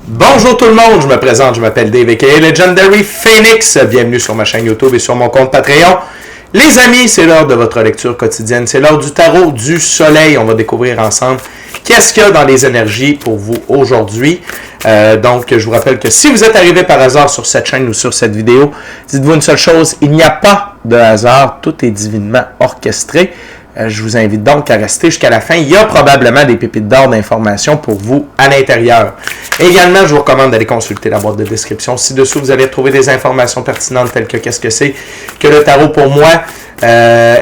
Bonjour tout le monde, je me présente, je m'appelle Dave aka Legendary Phoenix. Bienvenue sur ma chaîne YouTube et sur mon compte Patreon. Les amis, c'est l'heure de votre lecture quotidienne, c'est l'heure du tarot du soleil. On va découvrir ensemble qu'est-ce qu'il y a dans les énergies pour vous aujourd'hui. Donc, je vous rappelle que si vous êtes arrivé par hasard sur cette chaîne ou sur cette vidéo, dites-vous une seule chose, il n'y a pas de hasard, tout est divinement orchestré. Je vous invite donc à rester jusqu'à la fin. Il y a probablement des pépites d'or d'informations pour vous à l'intérieur. Également, je vous recommande d'aller consulter la boîte de description. Ci-dessous, vous allez retrouver des informations pertinentes telles que qu'est-ce que c'est que le tarot pour moi.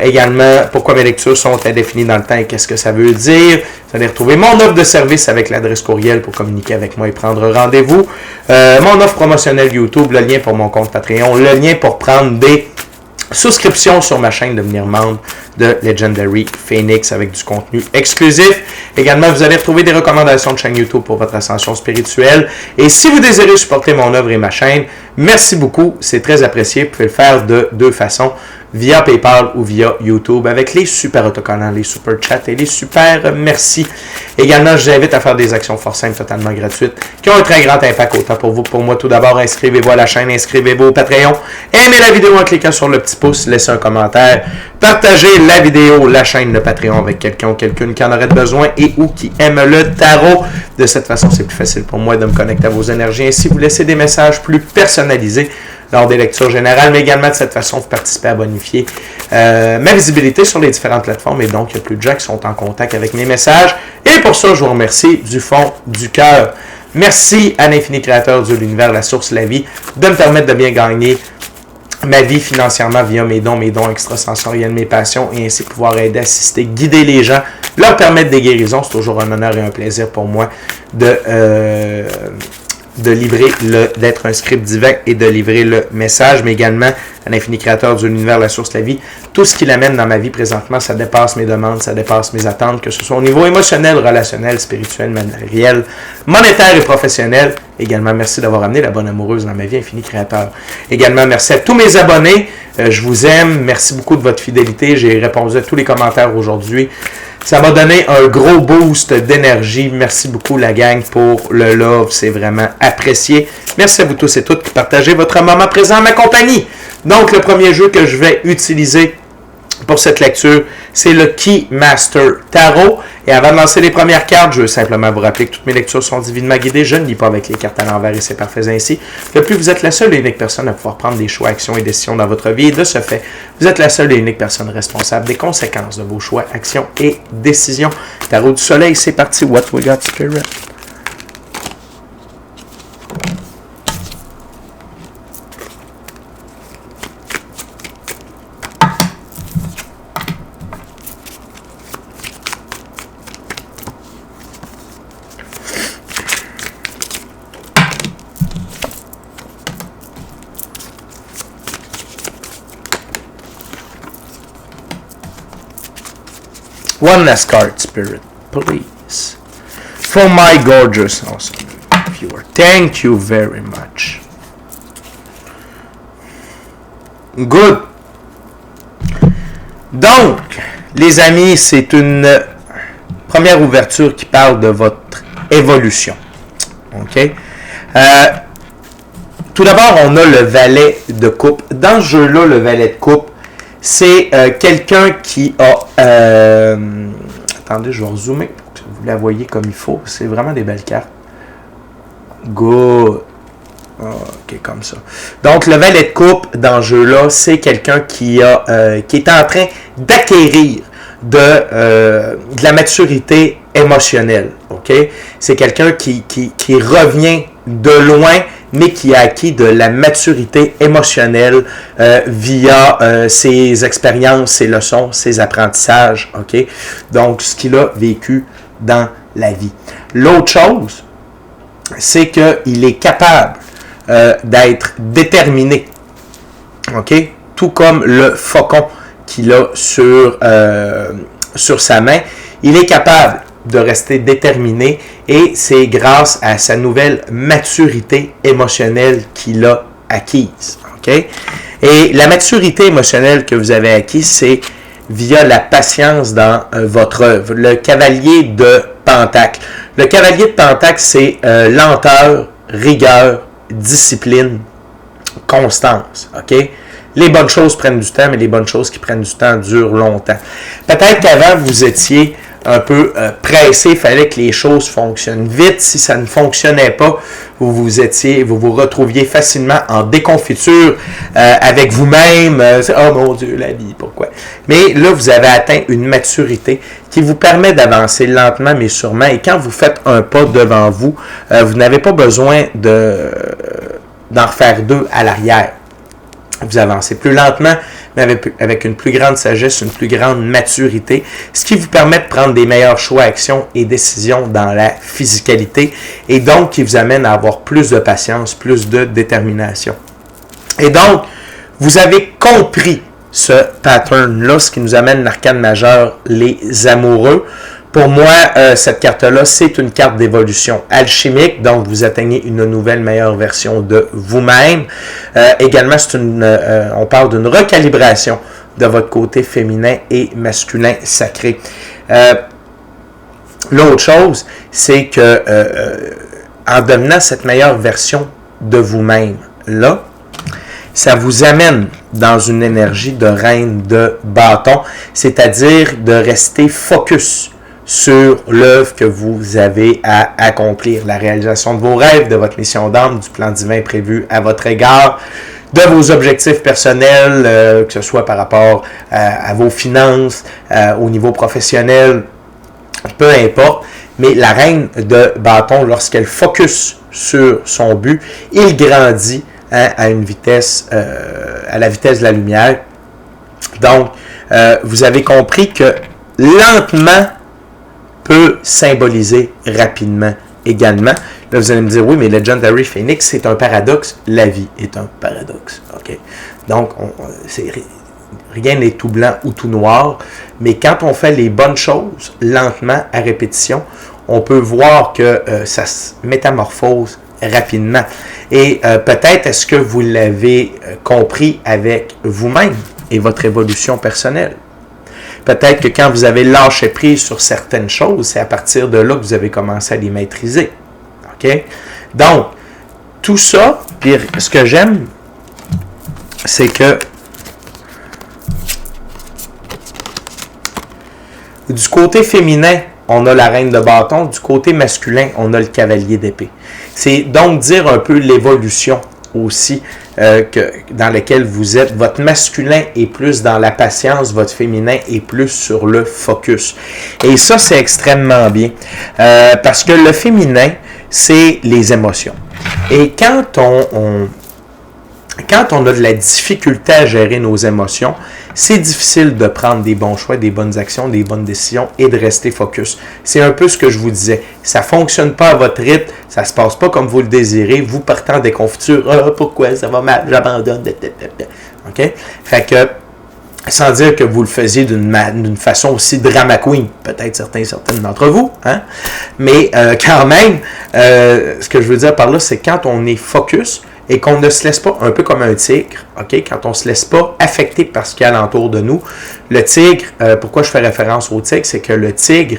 Également, pourquoi mes lectures sont indéfinies dans le temps et qu'est-ce que ça veut dire. Vous allez retrouver mon offre de service avec l'adresse courriel pour communiquer avec moi et prendre rendez-vous. Mon offre promotionnelle YouTube, le lien pour mon compte Patreon, le lien pour prendre des souscription sur ma chaîne, devenir membre de Legendary Phoenix avec du contenu exclusif. Également, vous allez retrouver des recommandations de chaîne YouTube pour votre ascension spirituelle. Et si vous désirez supporter mon œuvre et ma chaîne, merci beaucoup, c'est très apprécié. Vous pouvez le faire de deux façons, via PayPal ou via YouTube, avec les super autocollants, les super chats et les super merci. Également, je vous invite à faire des actions fort simples, totalement gratuites, qui ont un très grand impact autant pour vous que pour moi. Tout d'abord, inscrivez-vous à la chaîne, inscrivez-vous au Patreon, aimez la vidéo en cliquant sur le petit pouce, laissez un commentaire, partagez la vidéo, la chaîne, le Patreon avec quelqu'un ou quelqu'une qui en aurait besoin et ou qui aime le tarot. De cette façon, c'est plus facile pour moi de me connecter à vos énergies. Ainsi, vous laissez des messages plus personnalisés lors des lectures générales, mais également de cette façon, vous participez à bonifier ma visibilité sur les différentes plateformes et donc il y a plus de gens qui sont en contact avec mes messages. Et pour ça, je vous remercie du fond du cœur. Merci à l'infini créateur de l'univers, la source, la vie, de me permettre de bien gagner ma vie financièrement via mes dons extrasensoriels, mes passions, et ainsi pouvoir aider, assister, guider les gens, leur permettre des guérisons. C'est toujours un honneur et un plaisir pour moi de livrer d'être un script divin et de livrer le message, mais également à l'infini créateur de l'univers, la source, la vie. Tout ce qui l'amène dans ma vie présentement, ça dépasse mes demandes, ça dépasse mes attentes, que ce soit au niveau émotionnel, relationnel, spirituel, matériel, monétaire et professionnel. Également, merci d'avoir amené la bonne amoureuse dans ma vie, infini créateur. Également, merci à tous mes abonnés. Je vous aime. Merci beaucoup de votre fidélité. J'ai répondu à tous les commentaires aujourd'hui. Ça m'a donné un gros boost d'énergie. Merci beaucoup, la gang, pour le love. C'est vraiment apprécié. Merci à vous tous et toutes qui partagez votre moment présent en ma compagnie. Donc, le premier jeu que je vais utiliser pour cette lecture, c'est le Keymaster Tarot. Et avant de lancer les premières cartes, je veux simplement vous rappeler que toutes mes lectures sont divinement guidées. Je ne lis pas avec les cartes à l'envers et c'est parfait ainsi. De plus, vous êtes la seule et unique personne à pouvoir prendre des choix, actions et décisions dans votre vie. Et de ce fait, vous êtes la seule et unique personne responsable des conséquences de vos choix, actions et décisions. Tarot du soleil, c'est parti. What we got, Spirit? One last card, Spirit, please. For my gorgeous, awesome viewer. Thank you very much. Good. Donc, les amis, c'est une première ouverture qui parle de votre évolution. OK? Tout d'abord, on a le valet de coupe. Dans ce jeu-là, le valet de coupe, c'est quelqu'un qui a... attendez, je vais zoomer pour que vous la voyez comme il faut. C'est vraiment des belles cartes. Good. Ok, comme ça. Donc, le valet de coupe dans ce jeu-là, c'est quelqu'un qui est en train d'acquérir de la maturité émotionnelle. Ok? C'est quelqu'un qui revient de loin, mais qui a acquis de la maturité émotionnelle via ses expériences, ses leçons, ses apprentissages. OK? Donc, ce qu'il a vécu dans la vie. L'autre chose, c'est qu'il est capable d'être déterminé. OK? Tout comme le faucon qu'il a sur sa main. Il est capable de rester déterminé et c'est grâce à sa nouvelle maturité émotionnelle qu'il a acquise. Okay? Et la maturité émotionnelle que vous avez acquise, c'est via la patience dans votre œuvre. Le cavalier de Pentacle. Le cavalier de Pentacle, c'est lenteur, rigueur, discipline, constance. OK? Les bonnes choses prennent du temps, mais les bonnes choses qui prennent du temps durent longtemps. Peut-être qu'avant, vous étiez un peu pressé, il fallait que les choses fonctionnent vite. Si ça ne fonctionnait pas, vous vous retrouviez facilement en déconfiture avec vous-même. Oh mon Dieu, la vie, pourquoi? Mais là, vous avez atteint une maturité qui vous permet d'avancer lentement mais sûrement. Et quand vous faites un pas devant vous, vous n'avez pas besoin d'en refaire deux à l'arrière. Vous avancez plus lentement, mais avec une plus grande sagesse, une plus grande maturité, ce qui vous permet de prendre des meilleurs choix, actions et décisions dans la physicalité, et donc qui vous amène à avoir plus de patience, plus de détermination. Et donc, vous avez compris ce pattern-là, ce qui nous amène l'arcane majeure, les amoureux. Pour moi, cette carte-là, c'est une carte d'évolution alchimique, donc vous atteignez une nouvelle, meilleure version de vous-même. Également, on parle d'une recalibration de votre côté féminin et masculin sacré. L'autre chose, c'est que en devenant cette meilleure version de vous-même, là, ça vous amène dans une énergie de reine de bâton, c'est-à-dire de rester focus sur l'œuvre que vous avez à accomplir, la réalisation de vos rêves, de votre mission d'âme, du plan divin prévu à votre égard, de vos objectifs personnels, que ce soit par rapport à vos finances, au niveau professionnel, peu importe. Mais la reine de bâton, lorsqu'elle focus sur son but, il grandit à une vitesse, à la vitesse de la lumière. Donc, vous avez compris que lentement peut symboliser rapidement également. Là, vous allez me dire, oui, mais Legendary Phoenix, c'est un paradoxe. La vie est un paradoxe. OK? Donc, rien n'est tout blanc ou tout noir, mais quand on fait les bonnes choses, lentement, à répétition, on peut voir que ça se métamorphose rapidement. Et peut-être est-ce que vous l'avez compris avec vous-même et votre évolution personnelle. Peut-être que quand vous avez lâché prise sur certaines choses, c'est à partir de là que vous avez commencé à les maîtriser. OK? Donc, tout ça, puis ce que j'aime, c'est que du côté féminin, on a la reine de bâton. Du côté masculin, on a le cavalier d'épée. C'est donc dire un peu l'évolution aussi dans laquelle vous êtes. Votre masculin est plus dans la patience, votre féminin est plus sur le focus. Et ça, c'est extrêmement bien. Parce que le féminin, c'est les émotions. Et quand on a de la difficulté à gérer nos émotions, c'est difficile de prendre des bons choix, des bonnes actions, des bonnes décisions et de rester focus. C'est un peu ce que je vous disais. Ça ne fonctionne pas à votre rythme, ça ne se passe pas comme vous le désirez, vous partant en déconfiture. Ah, pourquoi ça va mal, j'abandonne. OK? Fait que, sans dire que vous le faisiez d'une façon aussi drama queen, peut-être certaines d'entre vous, hein? Mais quand même, ce que je veux dire par là, c'est quand on est focus, et qu'on ne se laisse pas, un peu comme un tigre, ok, quand on ne se laisse pas affecter par ce qu'il y a alentour de nous. Le tigre, pourquoi je fais référence au tigre, c'est que le tigre,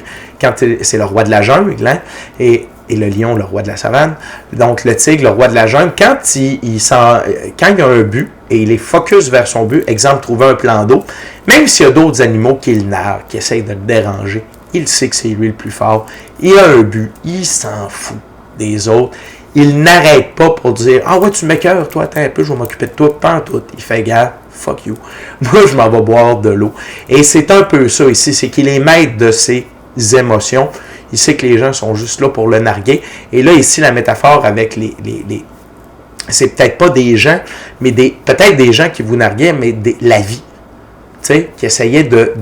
c'est le roi de la jungle, hein, et le lion, le roi de la savane. Donc le tigre, le roi de la jungle, quand il a un but, et il est focus vers son but, exemple, trouver un plan d'eau, même s'il y a d'autres animaux qui le narrent, qui essayent de le déranger, il sait que c'est lui le plus fort, il a un but, il s'en fout des autres. Il n'arrête pas pour dire « Ah ouais, tu m'écœures, toi, attends un peu, je vais m'occuper de toi, pas en tout. » Il fait « Gars, fuck you. Moi, je m'en vais boire de l'eau. » Et c'est un peu ça ici, c'est qu'il est maître de ses émotions. Il sait que les gens sont juste là pour le narguer. Et là, ici, la métaphore avec c'est peut-être pas des gens, mais peut-être des gens qui vous narguaient, mais la vie. Tu sais, qui essayaient de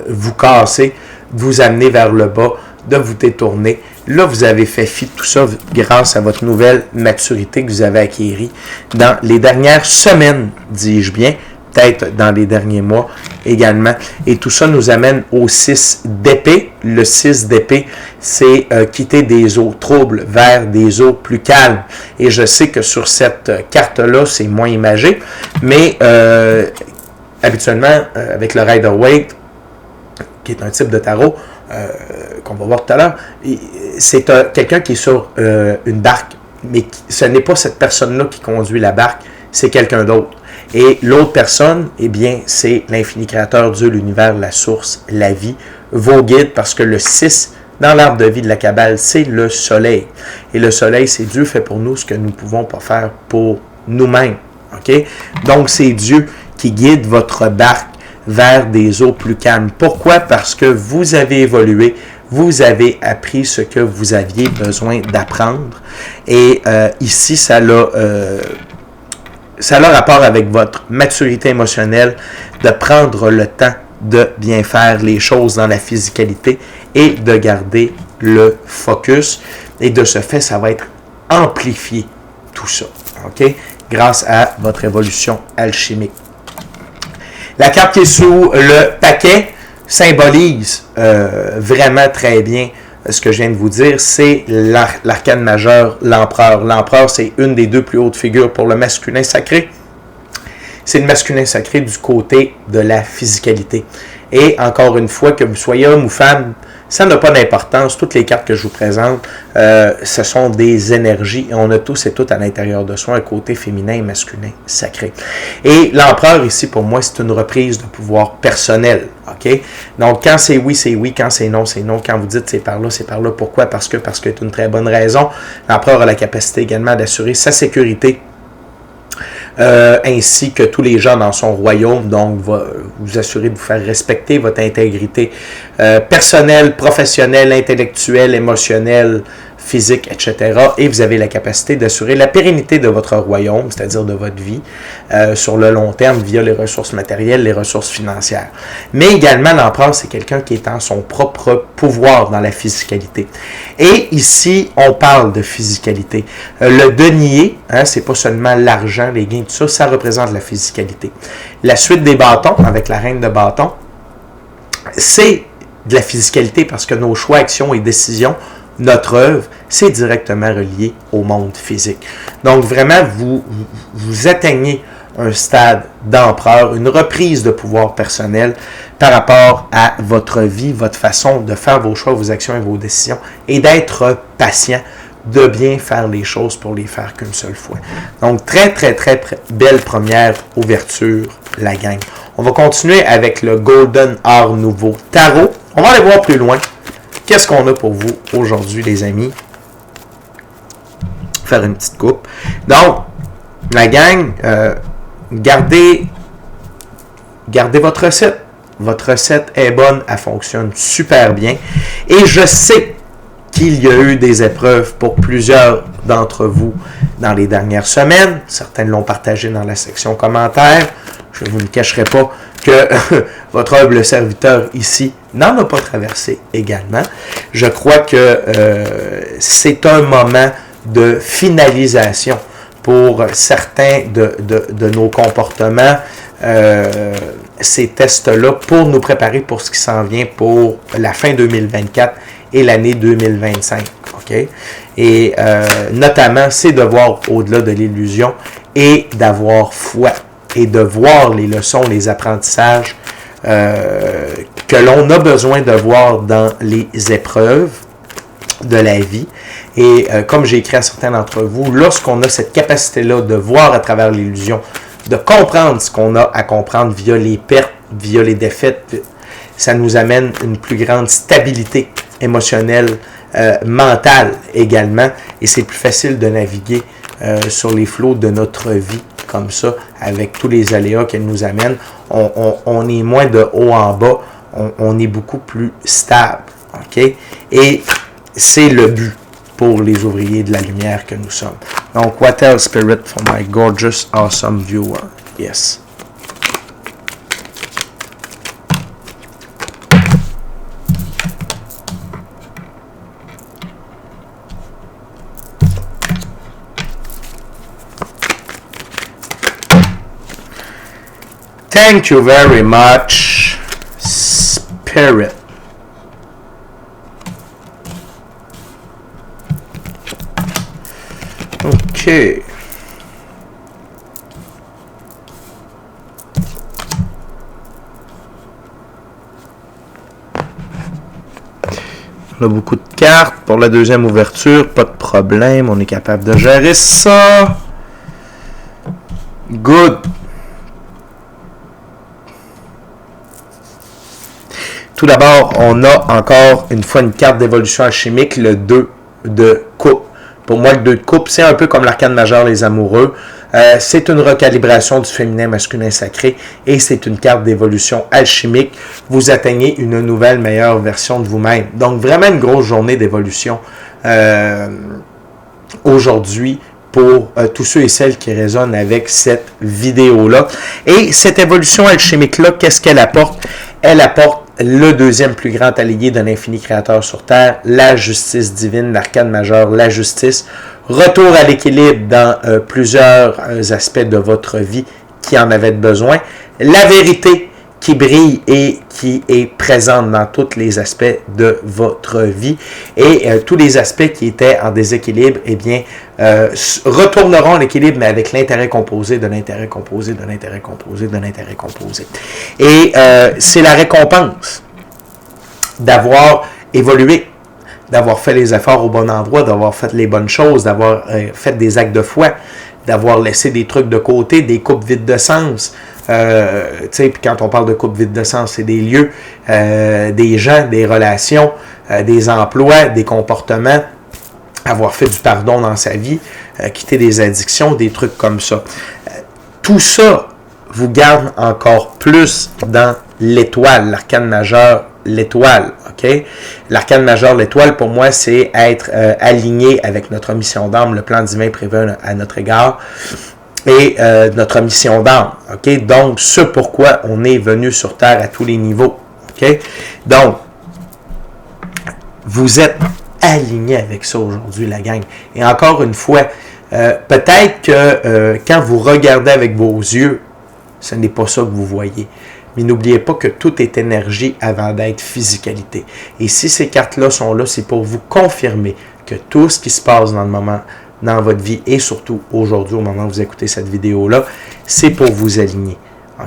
vous casser, de vous amener vers le bas, de vous détourner. Là, vous avez fait fi de tout ça grâce à votre nouvelle maturité que vous avez acquérie dans les dernières semaines, dis-je bien, peut-être dans les derniers mois également. Et tout ça nous amène au 6 d'épée. Le 6 d'épée, c'est quitter des eaux troubles vers des eaux plus calmes. Et je sais que sur cette carte-là, c'est moins imagé, mais habituellement, avec le Rider-Waite, qui est un type de tarot, qu'on va voir tout à l'heure, c'est quelqu'un qui est sur une barque, mais ce n'est pas cette personne-là qui conduit la barque, c'est quelqu'un d'autre. Et l'autre personne, eh bien, c'est l'infini créateur, Dieu, l'univers, la source, la vie, vos guides, parce que le 6, dans l'arbre de vie de la Kabbale, c'est le soleil. Et le soleil, c'est Dieu fait pour nous ce que nous ne pouvons pas faire pour nous-mêmes. Okay? Donc, c'est Dieu qui guide votre barque vers des eaux plus calmes. Pourquoi? Parce que vous avez évolué, vous avez appris ce que vous aviez besoin d'apprendre. Et ici, ça a rapport avec votre maturité émotionnelle, de prendre le temps de bien faire les choses dans la physicalité et de garder le focus. Et de ce fait, ça va être amplifié, tout ça, ok? Grâce à votre évolution alchimique. La carte qui est sous le paquet symbolise vraiment très bien ce que je viens de vous dire, c'est l'arcane majeur, l'empereur. L'empereur, c'est une des deux plus hautes figures pour le masculin sacré. C'est le masculin sacré du côté de la physicalité. Et encore une fois, que vous soyez homme ou femme, ça n'a pas d'importance. Toutes les cartes que je vous présente, ce sont des énergies et on a tous et toutes à l'intérieur de soi un côté féminin et masculin sacré. Et l'empereur ici, pour moi, c'est une reprise de pouvoir personnel. Okay? Donc, quand c'est oui, c'est oui. Quand c'est non, c'est non. Quand vous dites c'est par là, c'est par là. Pourquoi? Parce que c'est une très bonne raison. L'empereur a la capacité également d'assurer sa sécurité. Ainsi que tous les gens dans son royaume, donc va vous assurer de vous faire respecter votre intégrité personnelle, professionnelle, intellectuelle, émotionnelle, physique, etc. Et vous avez la capacité d'assurer la pérennité de votre royaume, c'est-à-dire de votre vie, sur le long terme via les ressources matérielles, les ressources financières. Mais également, l'empereur, c'est quelqu'un qui est en son propre pouvoir dans la physicalité. Et ici, on parle de physicalité. Le denier, c'est pas seulement l'argent, les gains, tout ça, ça représente la physicalité. La suite des bâtons, avec la reine de bâtons, c'est de la physicalité parce que nos choix, actions et décisions, notre œuvre, c'est directement relié au monde physique. Donc vraiment, vous atteignez un stade d'empereur, une reprise de pouvoir personnel par rapport à votre vie, votre façon de faire vos choix, vos actions et vos décisions, et d'être patient, de bien faire les choses pour les faire qu'une seule fois. Donc très belle première ouverture, la gang. On va continuer avec le Golden Art Nouveau Tarot. On va aller voir plus loin. Qu'est-ce qu'on a pour vous aujourd'hui, les amis? Faire une petite coupe. Donc, la gang, gardez votre recette. Votre recette est bonne, elle fonctionne super bien. Et je sais qu'il y a eu des épreuves pour plusieurs d'entre vous dans les dernières semaines. Certains l'ont partagé dans la section commentaires. Je ne vous le cacherai pas que votre humble serviteur ici n'en a pas traversé également. Je crois que c'est un moment de finalisation pour certains de nos comportements, ces tests-là, pour nous préparer pour ce qui s'en vient pour la fin 2024 et l'année 2025. Okay? Et notamment, c'est de voir au-delà de l'illusion et d'avoir foi et de voir les leçons, les apprentissages que l'on a besoin de voir dans les épreuves de la vie. Et comme j'ai écrit à certains d'entre vous, lorsqu'on a cette capacité-là de voir à travers l'illusion, de comprendre ce qu'on a à comprendre via les pertes, via les défaites, ça nous amène une plus grande stabilité émotionnelle, mentale également, et c'est plus facile de naviguer sur les flots de notre vie comme ça, avec tous les aléas qu'elle nous amène. On est moins de haut en bas, on est beaucoup plus stable. Okay? Et c'est le but pour les ouvriers de la lumière que nous sommes. Donc, what else, Spirit, for my gorgeous, awesome viewer? Yes. Thank you very much, Spirit. Okay. On a beaucoup de cartes. Pour la deuxième ouverture, pas de problème. On est capable de gérer ça. Good. Tout d'abord, on a encore une fois une carte d'évolution alchimique, le 2 de coupe. Pour moi, le 2 de coupe, c'est un peu comme l'arcane majeur, les amoureux. C'est une recalibration du féminin masculin sacré et c'est une carte d'évolution alchimique. Vous atteignez une nouvelle, meilleure version de vous-même. Donc, vraiment une grosse journée d'évolution aujourd'hui pour tous ceux et celles qui résonnent avec cette vidéo-là. Et cette évolution alchimique-là, qu'est-ce qu'elle apporte? Elle apporte le deuxième plus grand allié de l'infini créateur sur Terre, la justice divine, l'arcane majeur, la justice, retour à l'équilibre dans plusieurs aspects de votre vie qui en avaient besoin, la vérité qui brille et qui est présente dans tous les aspects de votre vie et tous les aspects qui étaient en déséquilibre, eh bien, retourneront à l'équilibre, mais avec l'intérêt composé de l'intérêt composé de l'intérêt composé de l'intérêt composé. Et c'est la récompense d'avoir évolué, d'avoir fait les efforts au bon endroit, d'avoir fait les bonnes choses, d'avoir fait des actes de foi, d'avoir laissé des trucs de côté, des coupes vides de sens. Puis quand on parle de coupe vide de sens, c'est des lieux, des gens, des relations, des emplois, des comportements, avoir fait du pardon dans sa vie, quitter des addictions, des trucs comme ça. Tout ça vous garde encore plus dans l'étoile, l'arcane majeur, l'étoile, ok? L'arcane majeur, l'étoile, pour moi, c'est être aligné avec notre mission d'âme, le plan divin prévu à notre égard, et notre mission d'âme, ok? Donc, ce pourquoi on est venu sur Terre à tous les niveaux, ok? Donc, vous êtes aligné avec ça aujourd'hui, la gang. Et encore une fois, peut-être que quand vous regardez avec vos yeux, ce n'est pas ça que vous voyez. Mais n'oubliez pas que tout est énergie avant d'être physicalité. Et si ces cartes-là sont là, c'est pour vous confirmer que tout ce qui se passe dans le moment, dans votre vie, et surtout aujourd'hui, au moment où vous écoutez cette vidéo-là, c'est pour vous aligner.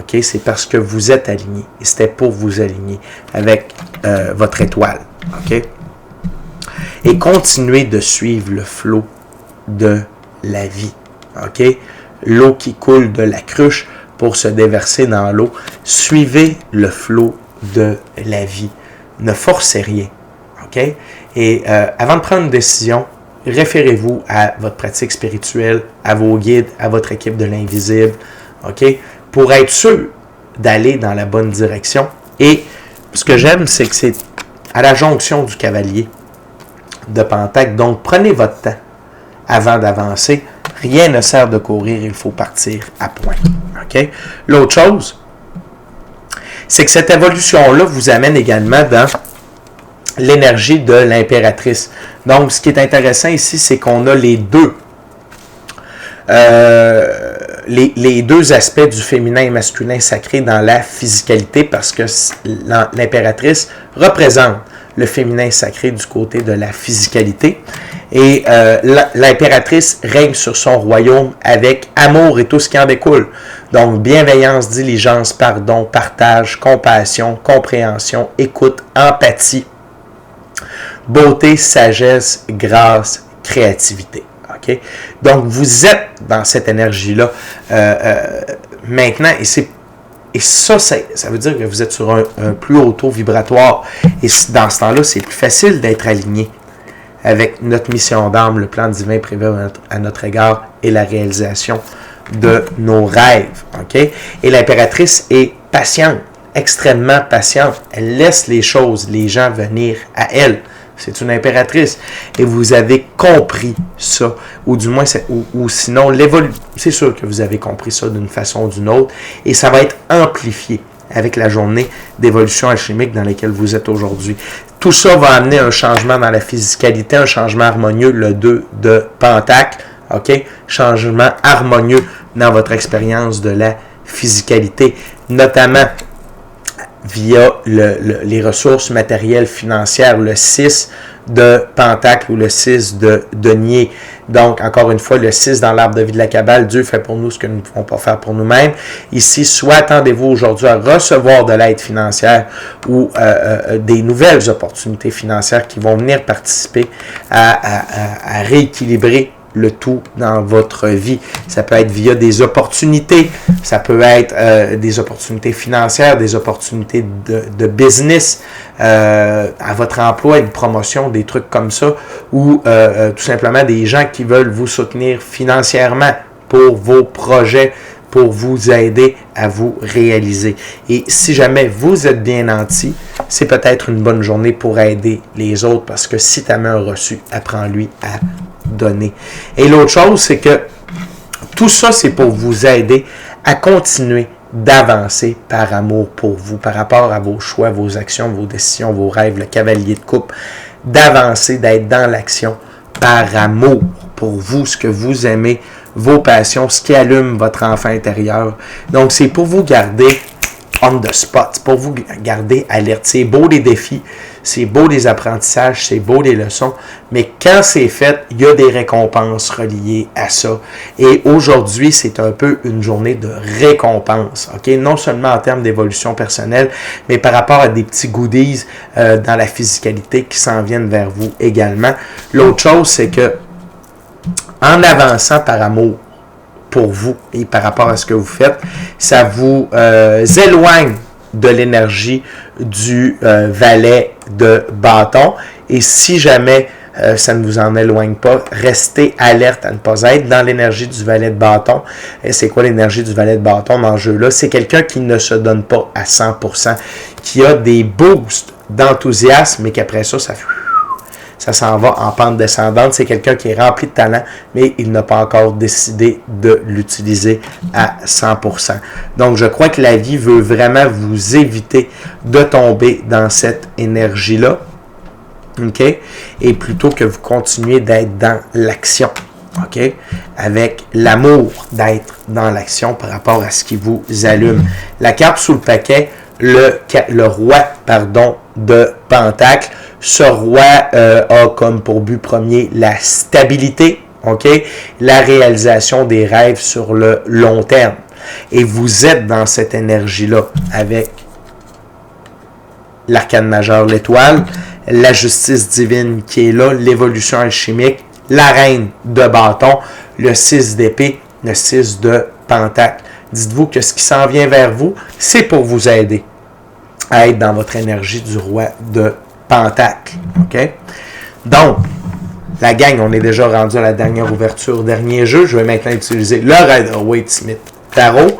Okay? C'est parce que vous êtes aligné. Et c'était pour vous aligner avec votre étoile. Okay? Et continuez de suivre le flot de la vie. Okay? L'eau qui coule de la cruche pour se déverser dans l'eau. Suivez le flot de la vie. Ne forcez rien. Okay? Et avant de prendre une décision, référez-vous à votre pratique spirituelle, à vos guides, à votre équipe de l'invisible, okay? Pour être sûr d'aller dans la bonne direction. Et ce que j'aime, c'est que c'est à la jonction du cavalier de Pentacle. Donc, prenez votre temps avant d'avancer. Rien ne sert de courir, il faut partir à point. Okay? L'autre chose, c'est que cette évolution-là vous amène également dans l'énergie de l'impératrice. Donc, ce qui est intéressant ici, c'est qu'on a les deux aspects du féminin et masculin sacré dans la physicalité, parce que l'impératrice représente le féminin sacré du côté de la physicalité. Et l'impératrice règne sur son royaume avec amour et tout ce qui en découle. Donc, bienveillance, diligence, pardon, partage, compassion, compréhension, écoute, empathie, beauté, sagesse, grâce, créativité. Okay? Donc, vous êtes dans cette énergie-là maintenant, et ça veut dire que vous êtes sur un plus haut taux vibratoire. Et dans ce temps-là, c'est plus facile d'être aligné avec notre mission d'âme, le plan divin prévu à notre égard et la réalisation de nos rêves. Okay? Et l'impératrice est patiente, extrêmement patiente. Elle laisse les choses, les gens venir à elle. C'est une impératrice. Et vous avez compris ça. Ou du moins, ou sinon, c'est sûr que vous avez compris ça d'une façon ou d'une autre. Et ça va être amplifié avec la journée d'évolution alchimique dans laquelle vous êtes aujourd'hui. Tout ça va amener un changement dans la physicalité, un changement harmonieux, le 2 de Pentacle. OK? Changement harmonieux dans votre expérience de la physicalité. Notamment via les ressources matérielles financières, le 6 de pentacle ou le 6 de denier. Donc, encore une fois, le 6 dans l'arbre de vie de la Kabbale, Dieu fait pour nous ce que nous ne pouvons pas faire pour nous-mêmes. Ici, soit attendez-vous aujourd'hui à recevoir de l'aide financière ou des nouvelles opportunités financières qui vont venir participer à rééquilibrer le tout dans votre vie. Ça peut être via des opportunités, ça peut être des opportunités financières, des opportunités de business, à votre emploi, une promotion, des trucs comme ça, ou tout simplement des gens qui veulent vous soutenir financièrement pour vos projets, pour vous aider à vous réaliser. Et si jamais vous êtes bien nanti, c'est peut-être une bonne journée pour aider les autres, parce que si ta main a reçu, apprends-lui à donner. Et l'autre chose, c'est que tout ça, c'est pour vous aider à continuer d'avancer par amour pour vous, par rapport à vos choix, vos actions, vos décisions, vos rêves, le cavalier de coupe, d'avancer, d'être dans l'action par amour pour vous, ce que vous aimez, vos passions, ce qui allume votre enfant intérieur. Donc, c'est pour vous garder on the spot, pour vous garder alerte. C'est beau les défis, c'est beau les apprentissages, c'est beau les leçons, mais quand c'est fait, il y a des récompenses reliées à ça. Et aujourd'hui, c'est un peu une journée de récompense, ok? Non seulement en termes d'évolution personnelle, mais par rapport à des petits goodies dans la physicalité qui s'en viennent vers vous également. L'autre chose, c'est que en avançant par amour pour vous et par rapport à ce que vous faites, ça vous éloigne de l'énergie du valet de bâton. Et si jamais ça ne vous en éloigne pas, restez alerte à ne pas être dans l'énergie du valet de bâton. Et c'est quoi l'énergie du valet de bâton dans ce jeu-là? C'est quelqu'un qui ne se donne pas à 100%, qui a des boosts d'enthousiasme, mais qu'après ça s'en va en pente descendante. C'est quelqu'un qui est rempli de talent, mais il n'a pas encore décidé de l'utiliser à 100%. Donc, je crois que la vie veut vraiment vous éviter de tomber dans cette énergie-là. OK? Et plutôt que vous continuez d'être dans l'action. OK? Avec l'amour d'être dans l'action par rapport à ce qui vous allume. La carte sous le paquet, le roi, de Pentacle. Ce roi a comme pour but premier la stabilité, ok, la réalisation des rêves sur le long terme. Et vous êtes dans cette énergie-là avec l'arcane majeur, l'étoile, la justice divine qui est là, l'évolution alchimique, la reine de bâton, le 6 d'épée, le 6 de pentacle. Dites-vous que ce qui s'en vient vers vous, c'est pour vous aider à être dans votre énergie du roi de Pentacle. OK? Donc, la gang, on est déjà rendu à la dernière ouverture, dernier jeu. Je vais maintenant utiliser le Rider-Waite-Smith Tarot.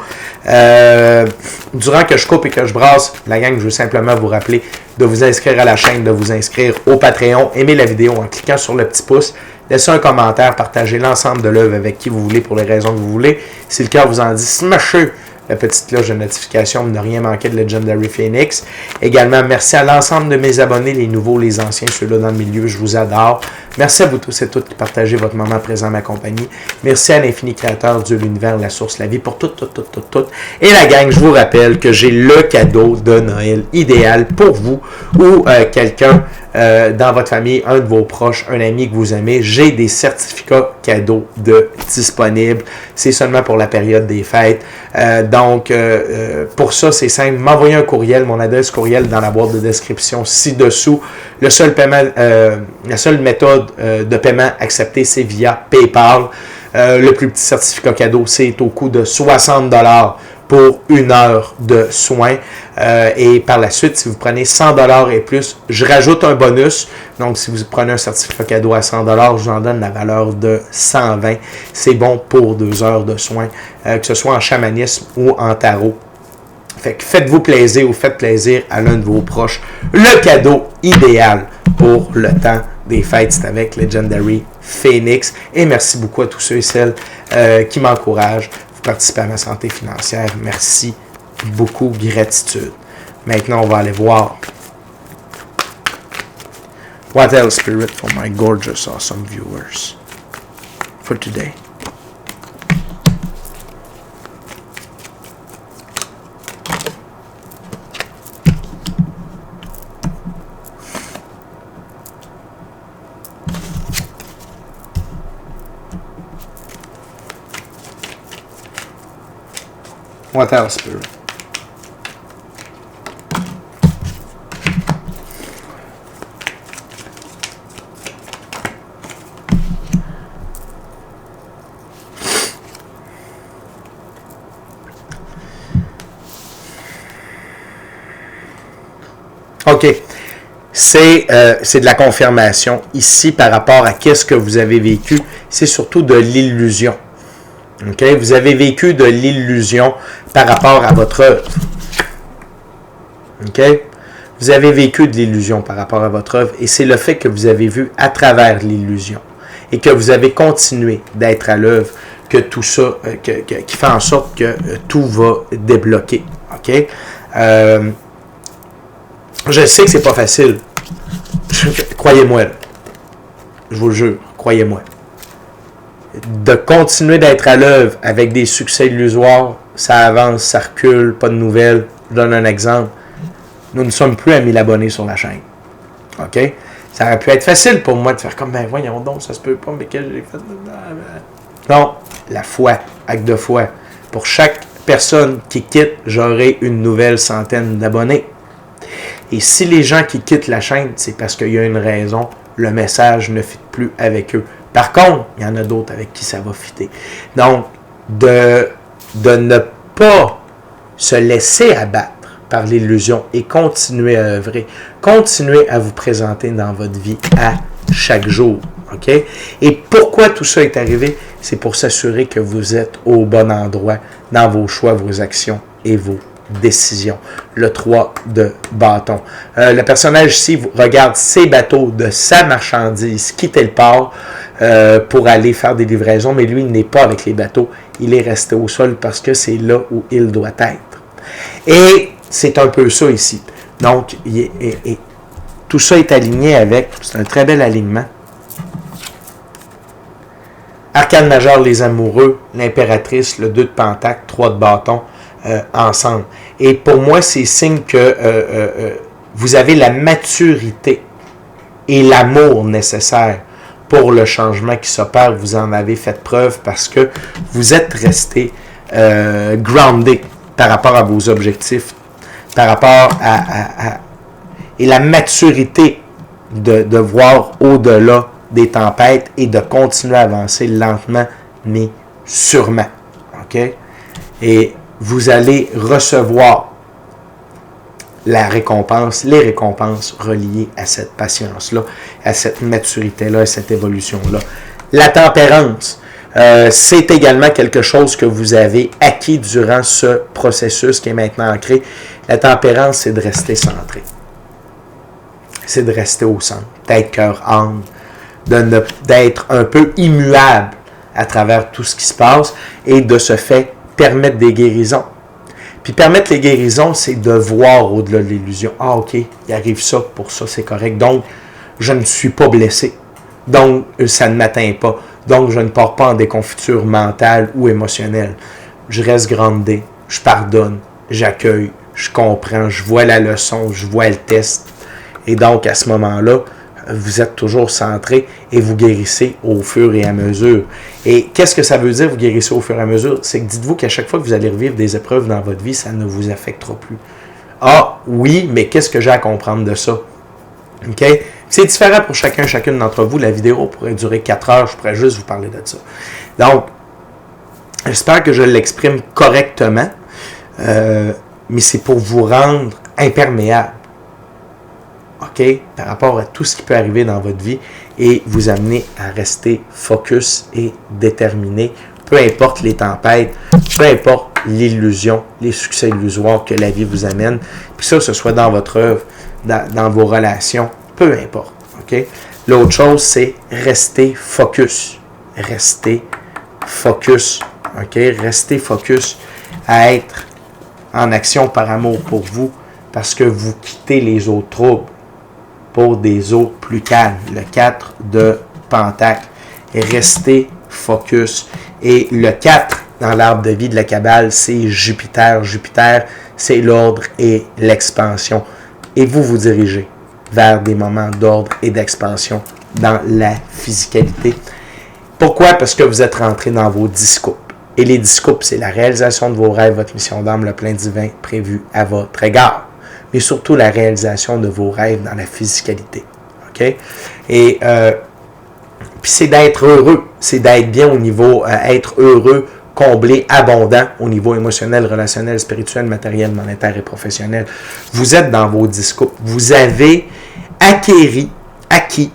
Durant que je coupe et que je brasse, la gang, je veux simplement vous rappeler de vous inscrire à la chaîne, de vous inscrire au Patreon, aimer la vidéo en cliquant sur le petit pouce, laissez un commentaire, partagez l'ensemble de l'œuvre avec qui vous voulez pour les raisons que vous voulez. Si le cœur vous en dit, smashez la petite cloche de notification pour ne rien manquer de Legendary Phoenix. Également, merci à l'ensemble de mes abonnés, les nouveaux, les anciens, ceux-là dans le milieu, je vous adore. Merci à vous tous et toutes qui partagez votre moment présent à ma compagnie. Merci à l'infini créateur, Dieu, l'univers, la source, la vie, pour tout. Et la gang, je vous rappelle que j'ai le cadeau de Noël idéal pour vous ou quelqu'un dans votre famille, un de vos proches, un ami que vous aimez. J'ai des certificats cadeaux disponibles. C'est seulement pour la période des fêtes. Donc, pour ça, c'est simple. M'envoyer un courriel, mon adresse courriel dans la boîte de description ci-dessous. La seule méthode de paiement acceptée, c'est via PayPal. Le plus petit certificat cadeau, c'est au coût de 60$ pour 1 heure de soins. Et par la suite, si vous prenez 100$ et plus, je rajoute un bonus. Donc, si vous prenez un certificat cadeau à 100$, je vous en donne la valeur de 120$. C'est bon pour 2 heures de soins, que ce soit en chamanisme ou en tarot. Fait que faites-vous plaisir ou faites plaisir à l'un de vos proches. Le cadeau idéal pour le temps des fêtes, c'est avec Legendary Phoenix. Et merci beaucoup à tous ceux et celles qui m'encouragent. Vous participez à ma santé financière. Merci beaucoup, gratitude. Maintenant, on va aller voir What else, Spirit, for my gorgeous, awesome viewers for today. What else, Spirit? OK. C'est de la confirmation. Ici, par rapport à qu'est-ce que vous avez vécu, c'est surtout de l'illusion. OK? Vous avez vécu de l'illusion par rapport à votre œuvre. OK? Vous avez vécu de l'illusion par rapport à votre œuvre et c'est le fait que vous avez vu à travers l'illusion et que vous avez continué d'être à l'œuvre que tout ça, qui fait en sorte que tout va débloquer. OK? Je sais que c'est pas facile. Croyez-moi. Je vous le jure, croyez-moi. De continuer d'être à l'œuvre avec des succès illusoires, ça avance, ça recule, pas de nouvelles. Je donne un exemple. Nous ne sommes plus à 1000 abonnés sur la chaîne. OK? Ça aurait pu être facile pour moi de faire comme, ben voyons donc, ça se peut pas, mais que j'ai fait... Non, la foi, acte de foi. Pour chaque personne qui quitte, j'aurai une nouvelle centaine d'abonnés. Et si les gens qui quittent la chaîne, c'est parce qu'il y a une raison, le message ne fit plus avec eux. Par contre, il y en a d'autres avec qui ça va fitter. Donc, de ne pas se laisser abattre par l'illusion et continuer à œuvrer, continuer à vous présenter dans votre vie à chaque jour. OK? Et pourquoi tout ça est arrivé? C'est pour s'assurer que vous êtes au bon endroit dans vos choix, vos actions et vos décisions. Le 3 de bâton. Le personnage ici regarde ses bateaux de sa marchandise quitter le port pour aller faire des livraisons, mais lui, il n'est pas avec les bateaux. Il est resté au sol parce que c'est là où il doit être. Et c'est un peu ça ici. Donc, tout ça est aligné avec, c'est un très bel alignement. Arcane majeur, les amoureux, l'impératrice, le 2 de pentacle, 3 de bâton, ensemble. Et pour moi, c'est signe que vous avez la maturité et l'amour nécessaire pour le changement qui s'opère. Vous en avez fait preuve parce que vous êtes resté groundé par rapport à vos objectifs, par rapport et la maturité de voir au-delà des tempêtes et de continuer à avancer lentement mais sûrement. OK? Et vous allez recevoir la récompense, les récompenses reliées à cette patience-là, à cette maturité-là, à cette évolution-là. La tempérance, c'est également quelque chose que vous avez acquis durant ce processus qui est maintenant ancré. La tempérance, c'est de rester centré. C'est de rester au centre, d'être cœur-âme, d'être un peu immuable à travers tout ce qui se passe et de ce fait permettre des guérisons. Puis permettre les guérisons, c'est de voir au-delà de l'illusion. Ah, OK, il arrive ça, pour ça, c'est correct. Donc, je ne suis pas blessé. Donc, ça ne m'atteint pas. Donc, je ne pars pas en déconfiture mentale ou émotionnelle. Je reste groundé, je pardonne, j'accueille, je comprends, je vois la leçon, je vois le test. Et donc, à ce moment-là, vous êtes toujours centré et vous guérissez au fur et à mesure. Et qu'est-ce que ça veut dire, vous guérissez au fur et à mesure? C'est que dites-vous qu'à chaque fois que vous allez revivre des épreuves dans votre vie, ça ne vous affectera plus. Ah, oui, mais qu'est-ce que j'ai à comprendre de ça? OK? C'est différent pour chacune d'entre vous. La vidéo pourrait durer 4 heures, je pourrais juste vous parler de ça. Donc, j'espère que je l'exprime correctement, mais c'est pour vous rendre imperméable. OK, par rapport à tout ce qui peut arriver dans votre vie et vous amener à rester focus et déterminé, peu importe les tempêtes, peu importe l'illusion, les succès illusoires que la vie vous amène, puis ça, que ce soit dans votre œuvre, dans vos relations, peu importe. OK? L'autre chose, c'est rester focus. Rester focus. OK? Rester focus à être en action par amour pour vous parce que vous quittez les autres troubles pour des eaux plus calmes. Le 4 de pentacle. Restez focus. Et le 4 dans l'arbre de vie de la Kabbale, c'est Jupiter. Jupiter, c'est l'ordre et l'expansion. Et vous vous dirigez vers des moments d'ordre et d'expansion dans la physicalité. Pourquoi? Parce que vous êtes rentré dans vos 10 coupes. Et les discoupes, c'est la réalisation de vos rêves, votre mission d'âme, le plein divin prévu à votre égard. Mais surtout la réalisation de vos rêves dans la physicalité. OK? Et puis c'est d'être heureux, c'est d'être bien au niveau, être heureux, comblé, abondant au niveau émotionnel, relationnel, spirituel, matériel, monétaire et professionnel. Vous êtes dans vos discours. Vous avez acquis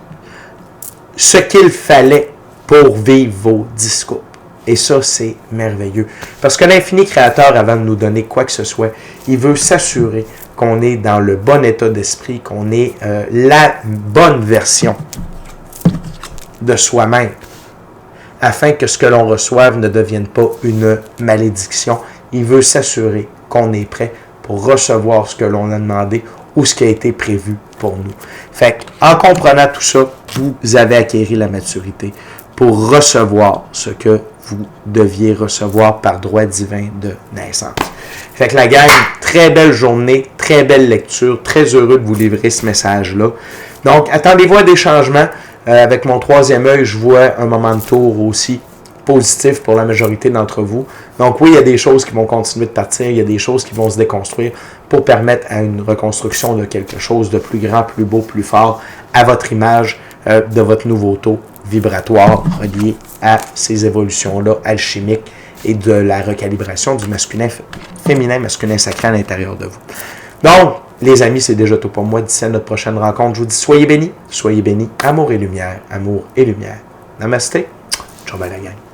ce qu'il fallait pour vivre vos discours. Et ça, c'est merveilleux. Parce que l'infini créateur, avant de nous donner quoi que ce soit, il veut s'assurer qu'on est dans le bon état d'esprit, qu'on est la bonne version de soi-même, afin que ce que l'on reçoive ne devienne pas une malédiction. Il veut s'assurer qu'on est prêt pour recevoir ce que l'on a demandé ou ce qui a été prévu pour nous. Fait en comprenant tout ça, vous avez acquis la maturité pour recevoir ce que vous deviez recevoir par droit divin de naissance. Fait que la gang, très belle journée, très belle lecture, très heureux de vous livrer ce message-là. Donc, attendez-vous à des changements. Avec mon troisième œil, je vois un moment de tour aussi positif pour la majorité d'entre vous. Donc oui, il y a des choses qui vont continuer de partir, il y a des choses qui vont se déconstruire pour permettre à une reconstruction de quelque chose de plus grand, plus beau, plus fort, à votre image de votre nouveau taux vibratoire relié à ces évolutions-là alchimiques et de la recalibration du masculin, féminin, masculin sacré à l'intérieur de vous. Donc, les amis, c'est déjà tout pour moi. D'ici à notre prochaine rencontre, je vous dis soyez bénis, amour et lumière, amour et lumière. Namasté, ciao la gang.